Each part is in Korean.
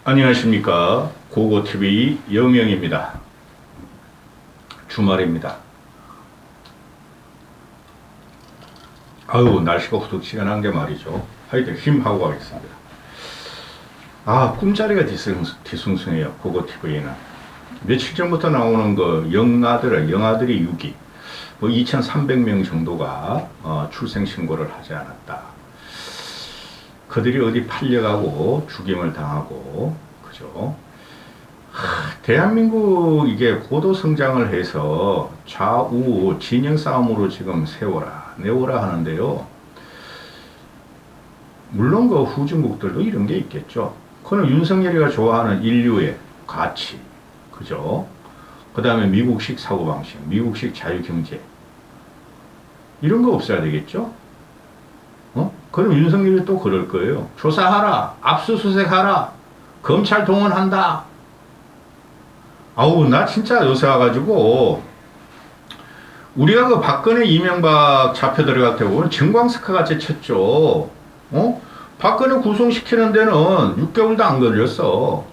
안녕하십니까. 고고TV 영영입니다. 주말입니다. 아유, 날씨가 후둑 시원한 게 말이죠. 하여튼 힘하고 가겠습니다. 꿈자리가 뒤숭숭해요. 고고TV는. 며칠 전부터 나오는 영아들이 6위. 2,300명 정도가 출생신고를 하지 않았다. 그들이 어디 팔려가고 죽임을 당하고, 그죠? 대한민국 이게 고도 성장을 해서 좌우 진영 싸움으로 지금 세워라, 내워라 하는데요. 물론 그 후진국들도 이런 게 있겠죠. 그는 윤석열이가 좋아하는 인류의 가치, 그죠? 그 다음에 미국식 사고방식, 미국식 자유경제. 이런 거 없어야 되겠죠? 그럼 윤석열이 또 그럴 거예요. 조사하라, 압수수색하라, 검찰 동원한다. 나 진짜 요새 와가지고, 우리가 그 박근혜 이명박 잡혀 들어갈 때 보면 증광스카 같이 쳤죠. 박근혜 구속시키는 데는 6개월도 안 걸렸어.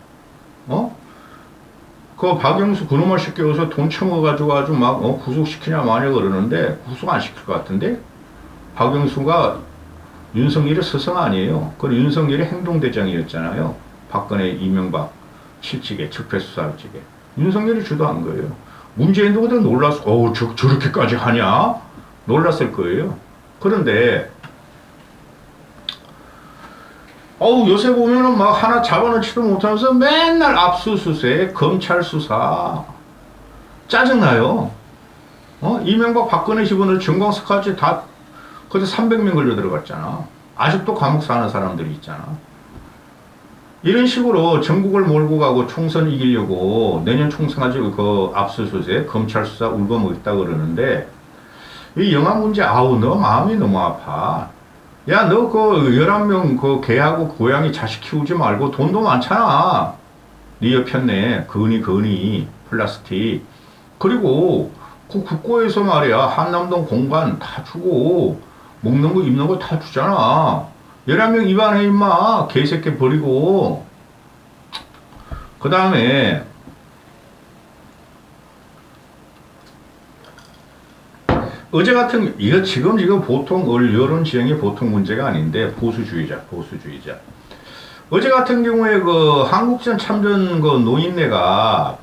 그 박영수 그놈을 시켜서 돈 처먹어가지고 아주 막, 구속시키냐 마냐 그러는데, 구속 안 시킬 것 같은데? 박영수가 윤석열이 스승 아니에요. 그 윤석열이 행동대장이었잖아요. 박근혜, 이명박 실직에, 적폐수사직에. 윤석열이 주도한 거예요. 문재인도 그때 놀랐어. 저렇게까지 하냐? 놀랐을 거예요. 그런데, 요새 보면은 막 하나 잡아놓지도 못하면서 맨날 압수수색, 검찰 수사. 짜증나요. 이명박 박근혜 집안을 증광스카지 다 그때 300명 걸려 들어갔잖아. 아직도 감옥 사는 사람들이 있잖아. 이런 식으로 전국을 몰고 가고 총선 이기려고 내년 총선 가지고 그 압수수색, 검찰 수사 울거먹었다 그러는데, 이 영아 문제, 너 마음이 너무 아파. 야, 너 그 11명 그 개하고 고양이 자식 키우지 말고 돈도 많잖아. 네 옆편네, 거니, 플라스틱. 그리고 그 국고에서 말이야, 한남동 공간 다 주고, 먹는 거, 입는 거 다 주잖아. 11명 입안해, 임마. 개새끼 버리고. 그 다음에, 어제 같은, 이거 지금 보통, 여론 지형이 보통 문제가 아닌데, 보수주의자. 어제 같은 경우에 그 한국전 참전 그 노인네가,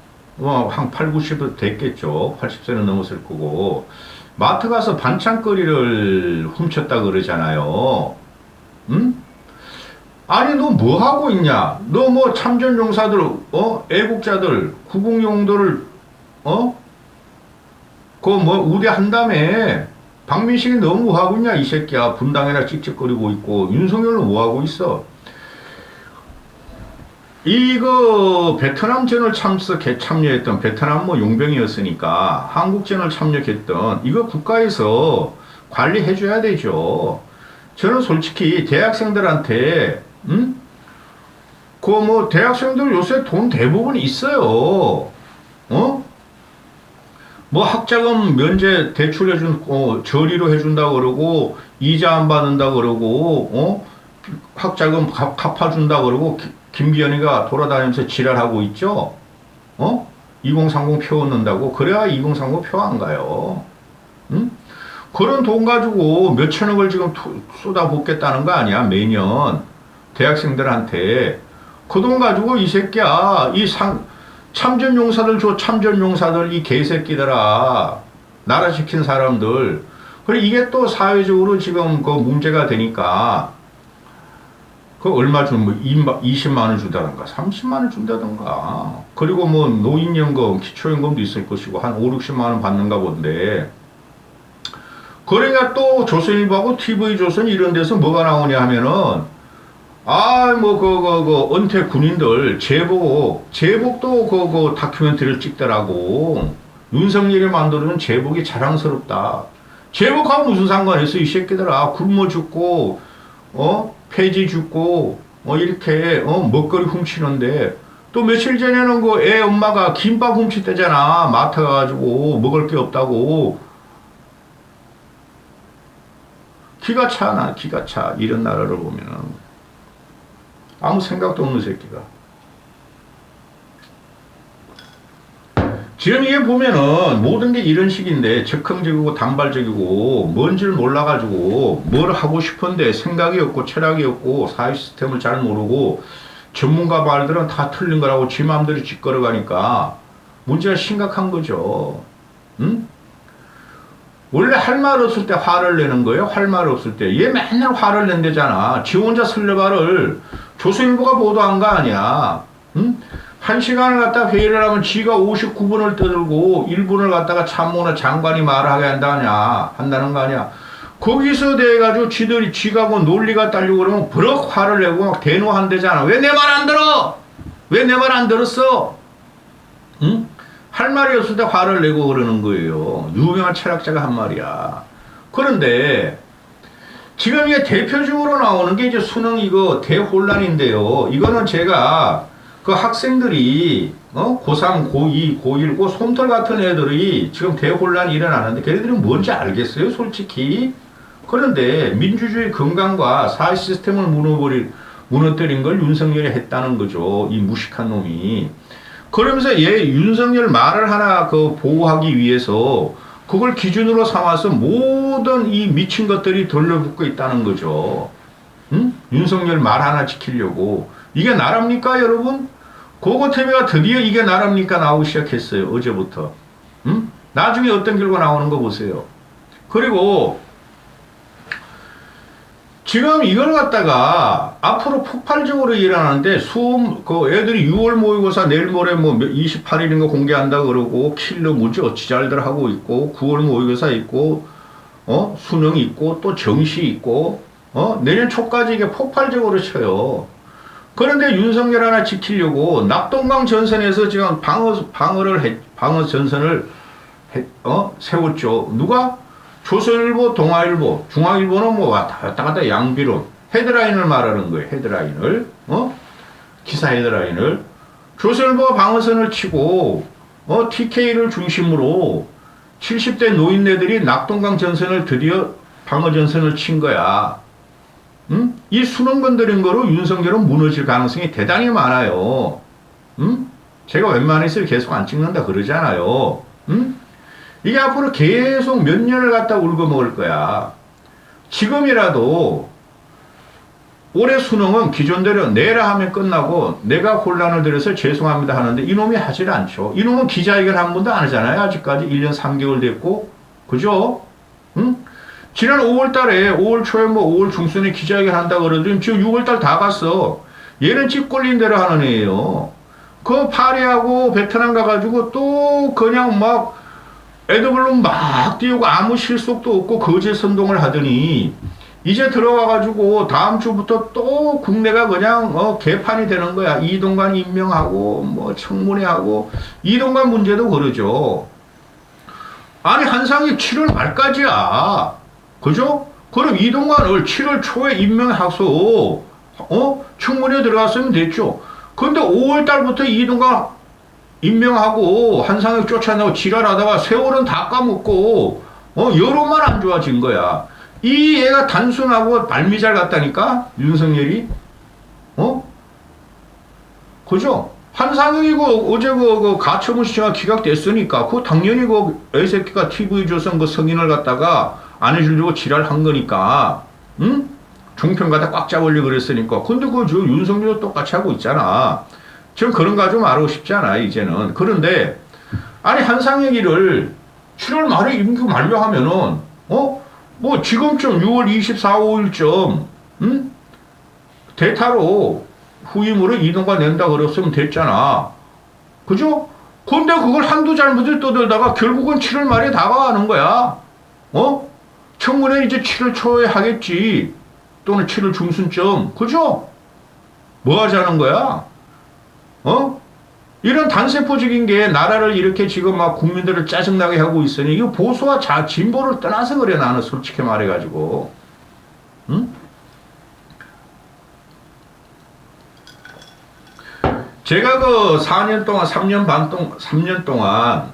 한 8, 90도 됐겠죠. 80세는 넘었을 거고. 마트 가서 반찬거리를 훔쳤다 그러잖아요. 응? 아니, 너 뭐 하고 있냐? 너 뭐 참전용사들, 애국자들, 구국용도를, 우대한다며. 박민식이 너 뭐 하고 있냐, 이 새끼야. 분당에나 찍찍거리고 있고. 윤석열은 뭐 하고 있어? 이거 베트남전을 참여했던 베트남 용병이었으니까 한국전을 참여했던 이거 국가에서 관리해줘야 되죠. 저는 솔직히 대학생들한테 대학생들 요새 돈 대부분 있어요. 학자금 면제 대출해준 저리로 해준다 그러고 이자 안 받는다 그러고 학자금 갚아준다 그러고 김기현이가 돌아다니면서 지랄하고 있죠? 2030 표 얻는다고? 그래야 2030 표 안 가요. 응? 그런 돈 가지고 몇천억을 지금 쏟아붓겠다는 거 아니야, 매년. 대학생들한테. 그 돈 가지고 이 새끼야, 참전용사들 참전용사들, 이 개새끼들아. 나라 지킨 사람들. 그래, 이게 또 사회적으로 지금 그 문제가 되니까, 얼마 20만 원 준다던가, 30만 원 준다던가. 그리고 노인연금, 기초연금도 있을 것이고, 한 5, 60만 원 받는가 본데. 그러니까 또 조선일보하고 TV조선 이런 데서 뭐가 나오냐 하면은, 은퇴 군인들, 제복도 다큐멘터리를 찍더라고. 윤석열이 만들어준 제복이 자랑스럽다. 제복하고 무슨 상관 있어, 이 새끼들아. 굶어 죽고, 폐지 죽고, 이렇게, 먹거리 훔치는데, 또 며칠 전에는 애 엄마가 김밥 훔쳤대잖아. 마트 가가지고 먹을 게 없다고. 기가 차. 이런 나라를 보면은. 아무 생각도 없는 새끼가. 지금 이게 보면은 모든 게 이런 식인데 적극적이고 단발적이고 뭔지를 몰라가지고 뭘 하고 싶은데 생각이 없고 철학이 없고 사회 시스템을 잘 모르고 전문가 말들은 다 틀린 거라고 지 마음대로 짓걸어가니까 문제가 심각한 거죠. 응? 원래 할 말 없을 때 화를 내는 거예요. 할 말 없을 때. 얘 맨날 화를 낸대잖아. 지 혼자 설레발을 조선일보가 보도한 거 아니야. 응? 한 시간을 갖다 회의를 하면 지가 59분을 떠들고 1분을 갖다가 참모나 장관이 말을 하게 한다는 거 아니야. 거기서 돼가지고 지가 뭐 논리가 딸리고 그러면 버럭 화를 내고 막 대노한대잖아. 왜 내 말 안 들어? 왜 내 말 안 들었어? 응? 할 말이 없을 때 화를 내고 그러는 거예요. 유명한 철학자가 한 말이야. 그런데 지금 이게 대표적으로 나오는 게 이제 수능 이거 대혼란인데요. 이거는 제가 그 학생들이 고3, 고2, 고1, 고 솜털 같은 애들이 지금 대혼란이 일어나는데 걔네들이 뭔지 알겠어요, 솔직히? 그런데 민주주의 건강과 사회 시스템을 무너뜨린 걸 윤석열이 했다는 거죠. 이 무식한 놈이. 그러면서 얘 윤석열 말을 하나 보호하기 위해서 그걸 기준으로 삼아서 모든 이 미친 것들이 돌려붙고 있다는 거죠. 응? 윤석열 말 하나 지키려고. 이게 나랍니까, 여러분? 고고TV가 드디어 이게 나랍니까 나오기 시작했어요. 어제부터. 응? 나중에 어떤 결과 나오는 거 보세요. 그리고 지금 이걸 갖다가 앞으로 폭발적으로 일어나는데 애들이 6월 모의고사 내일 모레 뭐 28일인가 공개한다 그러고 킬러 문제 어찌 잘들 하고 있고 9월 모의고사 있고 수능 있고 또 정시 있고 내년 초까지 이게 폭발적으로 쳐요. 그런데 윤석열 하나 지키려고 낙동강 전선에서 지금 방어 전선을 세웠죠. 누가? 조선일보, 동아일보, 중앙일보는 뭐 왔다 갔다 양비론, 헤드라인을 말하는 거예요. 헤드라인을, 기사 헤드라인을. 조선일보가 방어선을 치고, TK를 중심으로 70대 노인네들이 낙동강 전선을 드디어 방어 전선을 친 거야. 응? 이 수능 건드린 거로 윤석열은 무너질 가능성이 대단히 많아요. 응? 제가 웬만해서 계속 안 찍는다 그러잖아요. 응? 이게 앞으로 계속 몇 년을 갖다 울고 먹을 거야. 지금이라도 올해 수능은 기존대로 내라 하면 끝나고 내가 혼란을 들여서 죄송합니다 하는데 이놈이 하질 않죠. 이놈은 기자회견 한 번도 안 하잖아요. 아직까지 1년 3개월 됐고. 그죠? 응? 지난 5월 달에 5월 초에 5월 중순에 기자회견 한다 그러더니 지금 6월 달 다 갔어. 얘는 집 꼴린 대로 하는 애예요. 그 파리하고 베트남 가가지고 또 그냥 막 애드블로 막 띄우고 아무 실속도 없고 거짓 선동을 하더니 이제 들어와가지고 다음 주부터 또 국내가 그냥 개판이 되는 거야. 이동관 임명하고 뭐 청문회하고 이동관 문제도 그러죠. 아니 한상이 7월 말까지야. 그죠? 그럼 이동관을 7월 초에 임명하소. 청문회 들어갔으면 됐죠. 근데 5월 달부터 이동관 임명하고 한상혁 쫓아내고 지랄하다가 세월은 다 까먹고 여론만 안 좋아진 거야. 이 애가 단순하고 발미잘 같다니까 윤석열이. 그죠? 한상혁이고 어제 그 가처분 신청가 기각됐으니까 그거 당연히 그 애새끼가 TV조선 그 성인을 갖다가 안 해주려고 지랄한 거니까. 응? 종편 갖다 꽉 잡으려고 그랬으니까. 근데 그 저 윤석열도 똑같이 하고 있잖아. 지금 그런 거 좀 알고 싶지 않아요, 이제는. 그런데, 아니, 한상혁이를 7월 말에 임기 만료하면은, 뭐, 지금쯤 6월 24, 5일쯤, 대타로 후임으로 이동관 낸다 그랬으면 됐잖아. 그죠? 근데 그걸 한두 잘못을 떠들다가 결국은 7월 말에 다가가는 거야. 청문회 이제 7월 초에 하겠지. 또는 7월 중순쯤. 그죠? 뭐 하자는 거야? 이런 단세포적인 게 나라를 이렇게 지금 막 국민들을 짜증나게 하고 있으니 이거 보수와 진보를 떠나서 그래 나는 솔직히 말해가지고. 응? 제가 그 4년 동안 3년 동안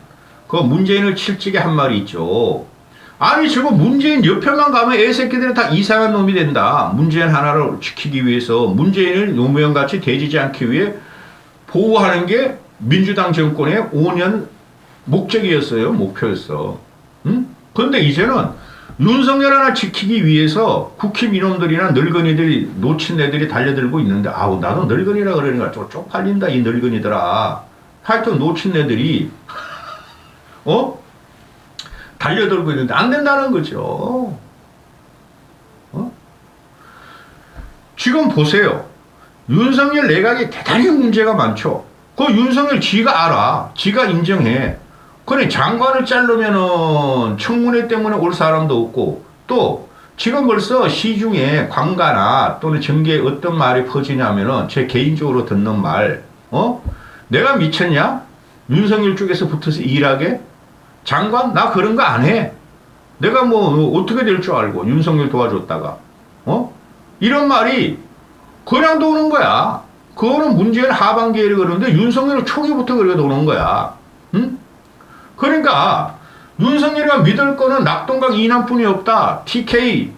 그 문재인을 칠찍게 한 말이 있죠. 아니 저거 문재인 옆에만 가면 애새끼들은 다 이상한 놈이 된다. 문재인 하나를 지키기 위해서 문재인을 노무현같이 대지지 않기 위해 보호하는 게 민주당 정권의 5년 목적이었어요. 목표였어. 응? 그런데 이제는 윤석열 하나 지키기 위해서 국힘 이놈들이나 늙은이들이 놓친 애들이 달려들고 있는데 아우 나도 늙은이라 그러니까 좀 쪽팔린다 이 늙은이들아. 하여튼 놓친 애들이 달려들고 있는데 안 된다는 거죠. 지금 보세요. 윤석열 내각이 대단히 문제가 많죠. 그 윤석열 지가 알아. 지가 인정해. 그래 장관을 자르면은 청문회 때문에 올 사람도 없고 또 지금 벌써 시중에 관가나 또는 정계에 어떤 말이 퍼지냐면은 제 개인적으로 듣는 말 내가 미쳤냐? 윤석열 쪽에서 붙어서 일하게? 장관? 나 그런 거 안 해. 내가 뭐 어떻게 될 줄 알고 윤석열 도와줬다가 이런 말이 그냥 도는 거야. 그거는 문재인 하반기에 그러는데 윤석열 초기부터 그렇게 도는 거야. 응? 그러니까 윤석열이가 믿을 거는 낙동강 이남뿐이 없다. TK,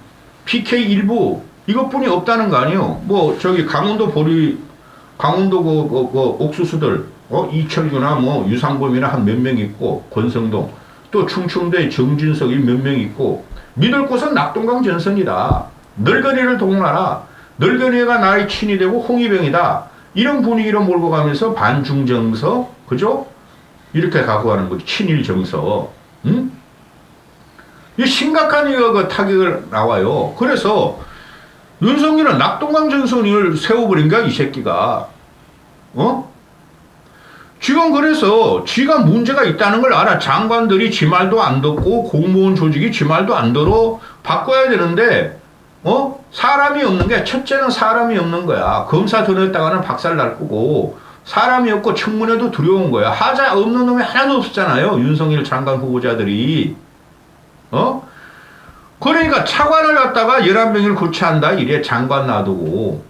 PK 일부 이것뿐이 없다는 거 아니에요. 뭐 저기 강원도 그 옥수수들 이철규나 뭐 유상범이나 한 몇 명 있고 권성동 또 충청도에 정진석이 몇 명 있고 믿을 곳은 낙동강 전선이다. 늙은이를 동원하라. 늙은이가 나의 친이 되고 홍위병이다. 이런 분위기로 몰고 가면서 반중정서 그죠? 이렇게 갖고 가는 거죠. 친일 정서. 응? 이 심각한 그 타격을 나와요. 그래서 윤석열은 낙동강 전선을 세워버린 거야, 이 새끼가. 지금 그래서 지가 문제가 있다는 걸 알아. 장관들이 지 말도 안 듣고 공무원 조직이 지 말도 안 들어 바꿔야 되는데 사람이 없는 게 첫째는 사람이 없는 거야. 검사 들었다가는 박살 날 거고 사람이 없고 청문회도 두려운 거야. 하자 없는 놈이 하나도 없었잖아요. 윤석열 장관 후보자들이. 그러니까 차관을 갖다가 11명을 교체한다. 이래 장관 놔두고.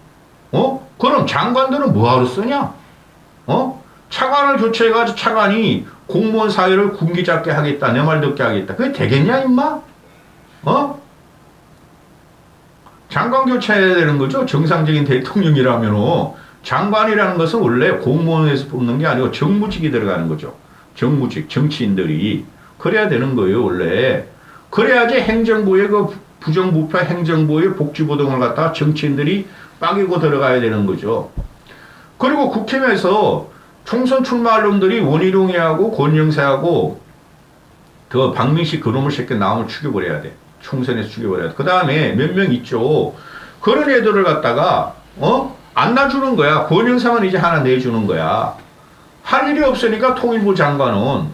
그럼 장관들은 뭐하러 쓰냐? 차관을 교체해가지고 차관이 공무원 사회를 군기 잡게 하겠다. 내 말 듣게 하겠다. 그게 되겠냐 임마? 장관 교체해야 되는 거죠. 정상적인 대통령이라면. 장관이라는 것은 원래 공무원에서 뽑는 게 아니고 정무직이 들어가는 거죠. 정무직, 정치인들이. 그래야 되는 거예요, 원래. 그래야지 행정부의 그 부정부패 행정부의 복지부 등을 갖다가 정치인들이 빠개고 들어가야 되는 거죠. 그리고 국힘에서 총선 출마할 놈들이 원희룡이하고 권영세하고 그 박민식 그놈을 새끼 나오면 죽여버려야 돼. 총선에서 죽여버려야 돼. 그 다음에 몇 명 있죠. 그런 애들을 갖다가 안 놔주는 거야. 권영상은 이제 하나 내주는 거야. 할 일이 없으니까 통일부 장관은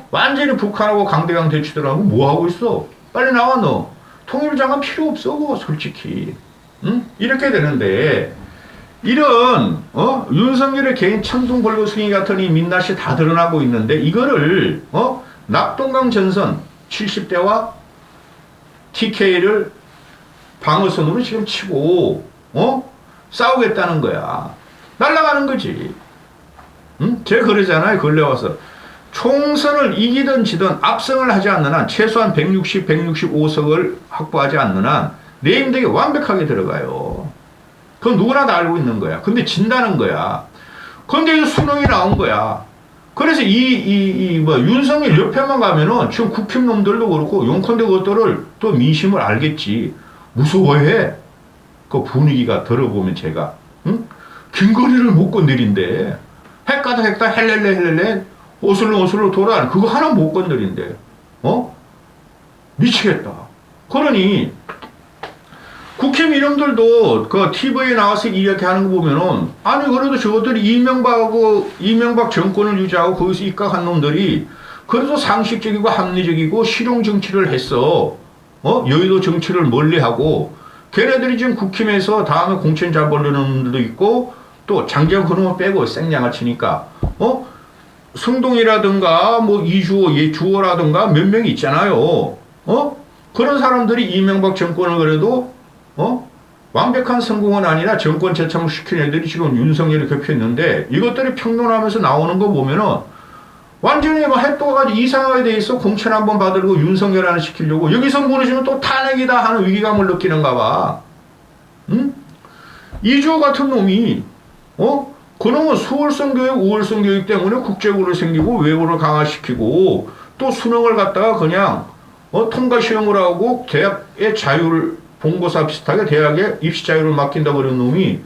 완전히 북한하고 강대강 대치들하고 뭐 하고 있어? 빨리 나와 너. 통일부 장관 필요 없어 그거 솔직히. 응? 이렇게 되는데 이런 윤석열의 개인 천둥 벌거숭이 같은 이 민낯이 다 드러나고 있는데 이거를 낙동강 전선 70대와 TK를 방어선으로 지금 치고 싸우겠다는 거야. 날아가는 거지. 응? 제가 그러잖아요. 근래 와서 총선을 이기든 지든 압승을 하지 않는 한 최소한 160, 165석을 확보하지 않는 한 내임덕에 완벽하게 들어가요. 그건 누구나 다 알고 있는 거야. 근데 진다는 거야. 근데 이 수능이 나온 거야. 그래서 윤석열 옆에만 가면은 지금 국힘 놈들도 그렇고 용컨대 그것들을 또 민심을 알겠지. 무서워해. 그 분위기가 들어보면 제가. 응? 김건희를 못 건드린대. 핵가다 핵다 헬렐레 오슬로 돌아. 그거 하나 못 건드린대. 미치겠다. 그러니 국힘 이놈들도 그 TV에 나와서 이렇게 하는 거 보면은 아니 그래도 저것들이 이명박 정권을 유지하고 거기서 입각한 놈들이 그래도 상식적이고 합리적이고 실용 정치를 했어. 여의도 정치를 멀리하고 걔네들이 지금 국힘에서 다음에 공천 잡으려는 놈들도 있고 또 장재원 그놈을 빼고 생양을 치니까 성동이라든가 뭐 주호라든가 몇 명 있잖아요. 그런 사람들이 이명박 정권을 그래도 완벽한 성공은 아니라 정권 재창을 시킨 애들이 지금 윤석열이 겹쳤는데 이것들이 평론하면서 나오는 거 보면은 완전히 뭐 핵도가가지고 이상하게 돼 있어. 공천 한번 받으려고 윤석열 하나 시키려고 여기서 무너지면 또 탄핵이다 하는 위기감을 느끼는가 봐. 응? 이주호 같은 놈이 그놈은 수월성 교육, 우월성 교육 때문에 국제고를 생기고 외고를 강화시키고 또 수능을 갖다가 그냥 통과 시험을 하고 대학의 자유를 본고사 비슷하게 대학의 입시 자유를 맡긴다 그런 놈이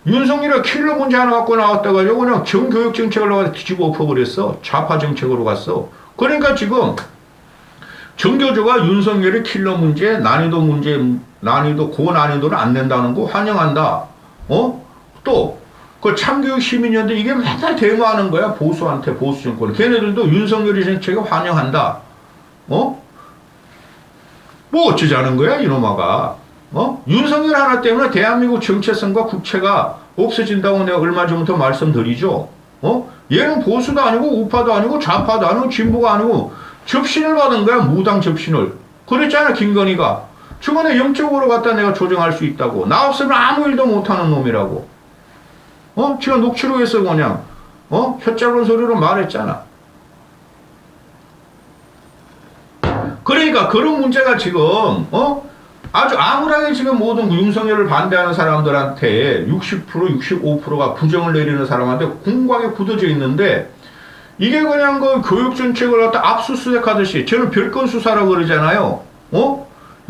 윤석열이 킬러 문제 하나 갖고 나왔다 가지고 그냥 정교육 정책을 나와서 뒤집어 엎어버렸어. 좌파 정책으로 갔어. 그러니까 지금 정교조가 윤석열의 킬러 문제, 난이도 고난이도를 안 낸다는 거 환영한다. 또 그 참교육 시민연대 이게 맨날 데모하는 거야. 보수한테 보수 정권. 걔네들도 윤석열의 정책을 환영한다. 뭐 어쩌자는 거야 이놈아가. 윤석열 하나 때문에 대한민국 정체성과 국채가 없어진다고 내가 얼마 전부터 말씀드리죠. 얘는 보수도 아니고 우파도 아니고 좌파도 아니고 진보가 아니고 접신을 받은 거야. 무당 접신을. 그랬잖아 김건희가. 저번에 영적으로 갖다 내가 조정할 수 있다고. 나 없으면 아무 일도 못하는 놈이라고. 제가 녹취록에서 그냥 혀짧은 소리로 말했잖아. 그러니까 그런 문제가 지금 아주 암울하게 지금 모든 윤석열을 반대하는 사람들한테 60%, 65%가 부정을 내리는 사람한테 공고하게 굳어져 있는데 이게 그냥 그 교육 정책을 갖다 압수수색 하듯이 저는 별건 수사라고 그러잖아요.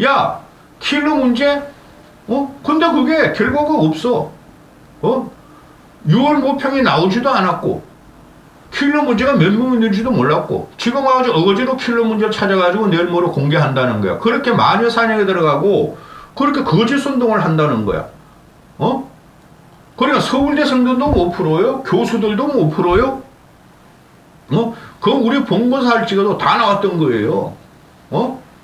야, 킬러 문제? 근데 그게 결과가 없어. 6월 모평이 나오지도 않았고 킬러 문제가 몇 명 있는지도 몰랐고 지금 아주 어거지로 킬러 문제를 찾아가지고 내일 모레 공개한다는 거야. 그렇게 마녀 사냥에 들어가고 그렇게 거짓 선동을 한다는 거야. 그러니까 서울대 생들도 못 풀어요. 교수들도 못 풀어요. 그거 우리 본고사 할 찍어도 다 나왔던 거예요.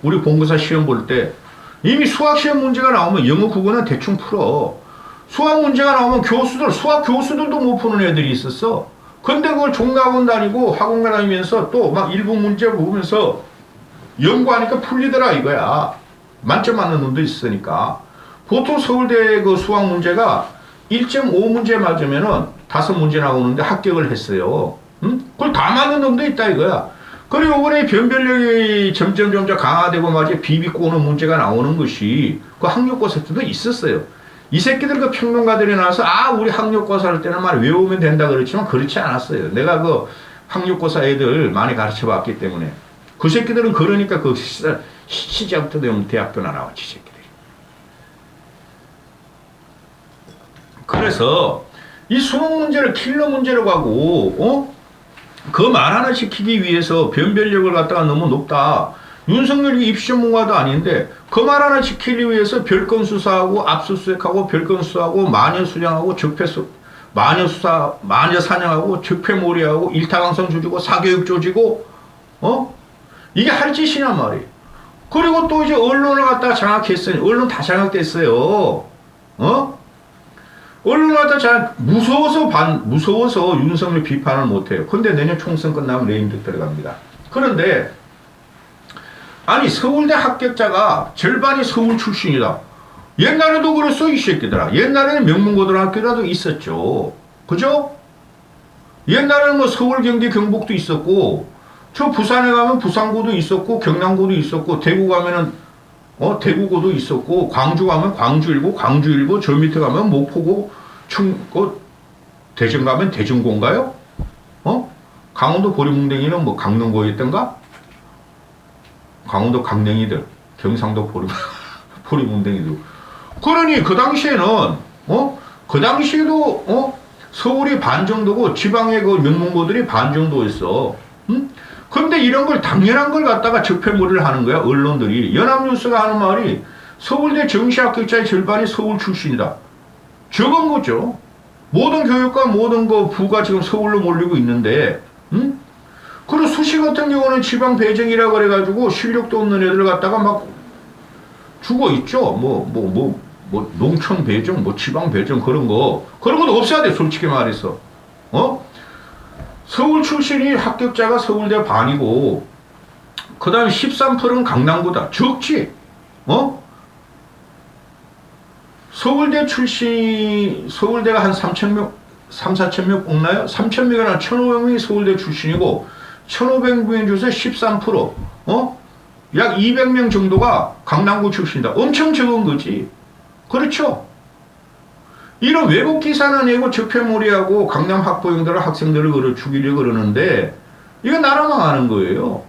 우리 본고사 시험 볼 때 이미 수학 시험 문제가 나오면 영어 국어는 대충 풀어. 수학 문제가 나오면 수학 교수들도 못 푸는 애들이 있었어. 근데 그걸 종합원 다니고 학원 다니면서 또 막 일부 문제 보면서 연구하니까 풀리더라 이거야. 만점 맞는 놈도 있으니까. 보통 서울대 그 수학 문제가 1.5문제 맞으면은 5문제 나오는데 합격을 했어요. 그걸 다 맞는 놈도 있다 이거야. 그리고 이번에 변별력이 점점 강화되고 말이야 비비고 오는 문제가 나오는 것이 그 학력고사 때도 있었어요. 이 새끼들 그 평론가들이 나와서 우리 학력고사 할 때는 말 외우면 된다 그렇지만 그렇지 않았어요. 내가 그 학력고사 애들 많이 가르쳐 봤기 때문에 그 새끼들은 그러니까 그 시작부터 되면 대학교나 나왔지 새끼들이. 그래서 이 수능 문제를 킬러 문제로 가고 그 말 하나 지키기 위해서 변별력을 갖다가 너무 높다. 윤석열이 입시 전문가도 아닌데 그 말 하나 지키기 위해서 별건 수사하고 압수수색하고 별건 수사하고 마녀 수장하고 마녀 사냥하고 적폐몰이하고 일타강성 조지고 사교육 조지고 이게 할 짓이냐 말이에요. 그리고 또 이제 언론을 갖다가 장악했으니 언론 다 장악됐어요. 언론을 갖다가 무서워서 윤석열 비판을 못해요. 근데 내년 총선 끝나면 레임덕 들어갑니다. 그런데 아니 서울대 합격자가 절반이 서울 출신이다. 옛날에도 그랬어 이 새끼들아. 옛날에는 명문고등학교라도 있었죠. 그죠? 옛날에는 뭐 서울, 경기, 경북도 있었고 저 부산에 가면 부산고도 있었고 경남고도 있었고 대구 가면은 대구고도 있었고 광주 가면 광주일고 광주일고 저 밑에 가면 목포고 대전 가면 대전고인가요? 강원도 보리뭉댕이는 뭐 강릉고였던가? 강원도 강냉이들, 경상도 보리문댕이들. 그러니 그 당시에는 그 당시에도 서울이 반 정도고 지방의 그 명문고들이 반 정도였어. 근데 이런 걸 당연한 걸 갖다가 적폐몰이를 하는 거야 언론들이. 연합뉴스가 하는 말이 서울대 정시 합격자의 절반이 서울 출신이다. 적은 거죠. 모든 교육과 모든 그 부가 지금 서울로 몰리고 있는데, 그리고 수시 같은 경우는 지방 배정이라 그래가지고 실력도 없는 애들 갖다가 막 주고 있죠. 뭐 농촌 배정, 뭐 지방 배정 그런 것도 없어야 돼, 솔직히 말해서. 서울 출신이 합격자가 서울대 반이고, 그 다음에 13%는 강남구다. 적지? 서울대 출신, 서울대가 한 3,000명, 4,000명 뽑나요? 3,000명이나 1,500명이 서울대 출신이고, 1,500명 중에서 13%, 약 200명 정도가 강남구 출신이다. 엄청 적은 거지. 그렇죠? 이런 외국 기사는 내고 적폐몰이하고 강남 학부형들을 학생들을 죽이려고 그러는데 이거 나라 망하는 거예요.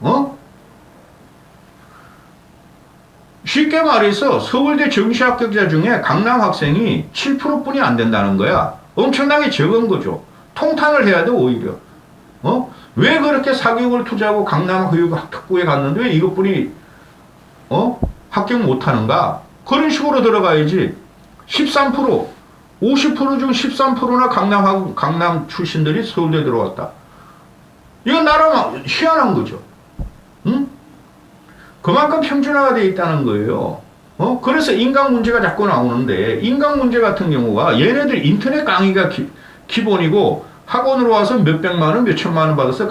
어? 쉽게 말해서 서울대 정시 합격자 중에 강남 학생이 7%뿐이 안 된다는 거야. 엄청나게 적은 거죠. 통탄을 해야 돼 오히려. 어? 왜 그렇게 사교육을 투자하고 강남 학교에 갔는데 왜 이것뿐이 합격 못하는가? 그런 식으로 들어가야지. 13% 50%중 13%나 강남 출신들이 서울대 들어왔다. 이건 나라 희한한 거죠. 응? 그만큼 평준화가 되어 있다는 거예요. 그래서 인강 문제가 자꾸 나오는데 인강 문제 같은 경우가 얘네들 인터넷 강의가 기본이고 학원으로 와서 몇백만 원, 몇천만 원 받아서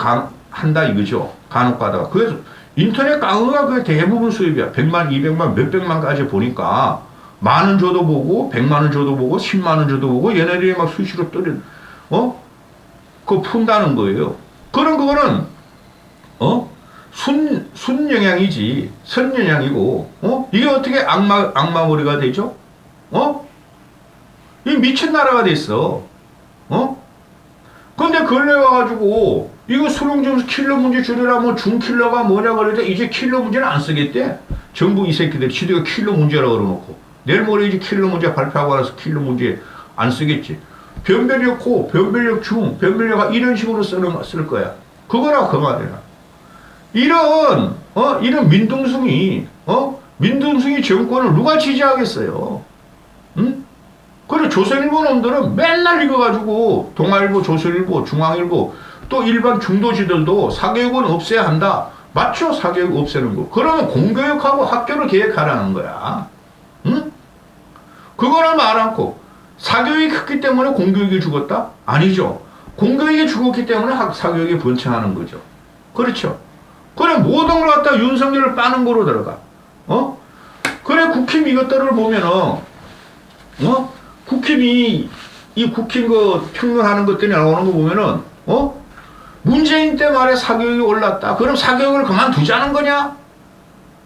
한다 이거죠. 간혹 가다가. 그래서 인터넷 강의가 그 대부분 수입이야. 100만, 200만, 몇백만까지 보니까 만 원 줘도 보고 100만 원 줘도 보고 10만 원 줘도 보고 얘네들이 막 수시로 그거 푼다는 거예요. 그런 거는 순영향이지 선영향이고 이게 어떻게 악마머리가 되죠? 이 미친 나라가 됐어. 근데 근래 와가지고 이거 수능점수 킬러 문제 줄여라 뭐 중킬러가 뭐냐 그러는데 이제 킬러 문제는 안 쓰겠대. 정부 이 새끼들이 지들가 킬러 문제라고 그러놓고 내일 모레 이제 킬러 문제 발표하고 나서 킬러 문제 안 쓰겠지. 변별력 고, 변별력 중, 변별력 하 이런 식으로 쓸 거야. 그거라고 그 말이야. 이런 민둥숭이 정권을 누가 지지하겠어요? 응? 그리고 조선일보 놈들은 맨날 읽어가지고 동아일보, 조선일보, 중앙일보 또 일반 중도지들도 사교육은 없애야 한다. 맞죠? 사교육 없애는 거. 그러면 공교육하고 학교를 계획하라는 거야. 응? 그거를 말 않고 사교육이 컸기 때문에 공교육이 죽었다? 아니죠. 공교육이 죽었기 때문에 사교육이 번창하는 거죠. 그렇죠. 그래 모든 걸 갖다 윤석열을 빠는 거로 들어가. 그래 국힘 이것들을 보면은 국힘이 이 국힘 그 평론하는 것들이 나오는 거 보면은 문재인 때 말에 사교육이 올랐다. 그럼 사교육을 그만두자는 거냐?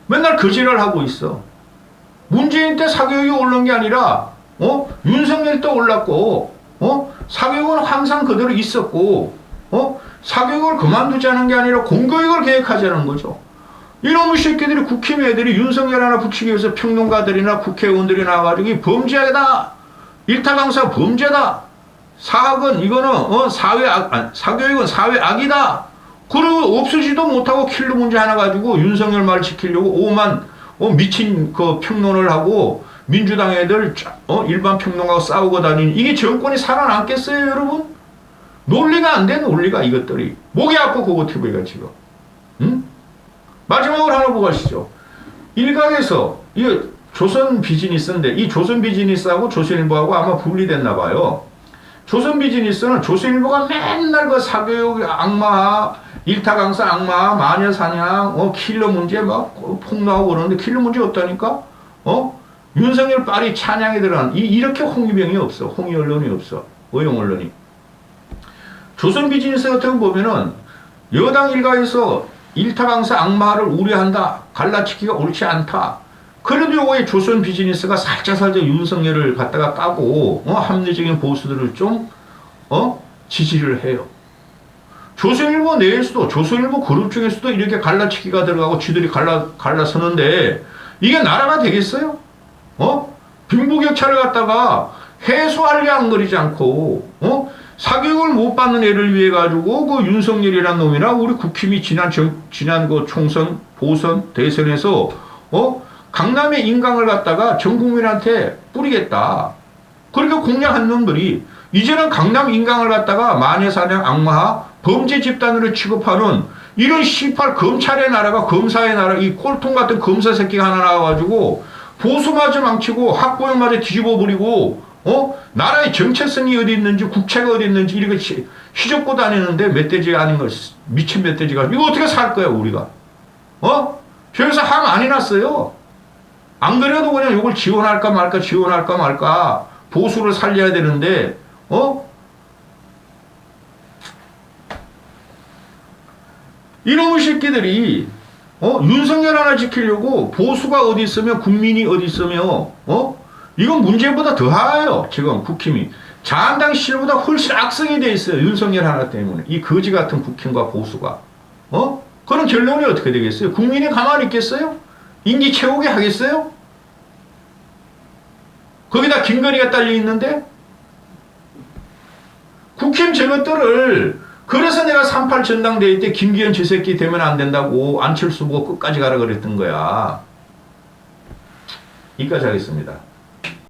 맨날 거지를 하고 있어. 문재인 때 사교육이 오른 게 아니라 윤석열 때 올랐고 사교육은 항상 그대로 있었고 사교육을 그만두자는 게 아니라 공교육을 계획하자는 거죠. 이놈의 새끼들이 국힘 애들이 윤석열 하나 붙이기 위해서 평론가들이나 국회의원들이 나와가지고 범죄다. 일타강사 범죄다. 사학은 이거는 사교육은 사회악이다. 그리고 없으지도 못하고 킬러 문제 하나 가지고 윤석열 말 지키려고 오만 미친 그 평론을 하고 민주당 애들 일반 평론가하고 싸우고 다니는 이게 정권이 살아남겠어요 여러분? 논리가 안 돼 논리가 이것들이. 목이 아파 그거 TV가 지금. 응? 마지막으로 하나 보고 가시죠. 일각에서 이 조선 비즈니스인데 이 조선 비즈니스하고 조선일보하고 아마 분리됐나 봐요. 조선 비즈니스는 조선일보가 맨날 그 사교육 악마, 일타강사 악마, 마녀사냥, 킬러 문제 막 폭로하고 그러는데 킬러 문제 없다니까? 윤석열 빨이 찬양에 들어간 이렇게 홍위병이 없어. 홍위 언론이 없어. 어용 언론이. 조선 비즈니스 같은 거 보면은 여당 일가에서 일타강사 악마를 우려한다. 갈라치기가 옳지 않다. 그래도 요거에 조선 비즈니스가 살짝 윤석열을 갖다가 까고 합리적인 보수들을 좀 지지를 해요. 조선일보 내에서도 조선일보 그룹 중에서도 이렇게 갈라치기가 들어가고 쥐들이 갈라서는데 이게 나라가 되겠어요? 빈부격차를 갖다가 해소하려고 안거리지 않고 사교육을 못 받는 애를 위해 가지고 그 윤석열이라는 놈이나 우리 국힘이 지난 그 총선, 보선, 대선에서 강남의 인강을 갖다가 전 국민한테 뿌리겠다. 그렇게 공략한 놈들이 이제는 강남 인강을 갖다가 마녀사냥 악마화 범죄 집단으로 취급하는 이런 시팔 검찰의 나라가 검사의 나라 이 꼴통 같은 검사 새끼가 하나 나와가지고 보수마저 망치고 학부형마저 뒤집어 버리고 나라의 정체성이 어디 있는지 국채가 어디 있는지 이렇게 휘젓고 다니는데 멧돼지가 아닌 걸 미친 멧돼지가 이거 어떻게 살 거야 우리가 별에서 함 많이 났어요. 안 그래도 그냥 이걸 지원할까 말까 보수를 살려야 되는데 이놈의 새끼들이 윤석열 하나 지키려고 보수가 어디 있으며 국민이 어디 있으며 이건 문재인보다 더해요. 지금 국힘이. 자한당 실보다 훨씬 악성이 돼 있어요. 윤석열 하나 때문에. 이 거지 같은 국힘과 보수가. 그런 결론이 어떻게 되겠어요? 국민이 가만히 있겠어요? 임기 채우게 하겠어요? 거기다 김건희가 딸려 있는데? 국힘 저것들을, 그래서 내가 3.8 전당대회 때 김기현 저 새끼 되면 안 된다고 안철수 보고 끝까지 가라 그랬던 거야. 여기까지 하겠습니다.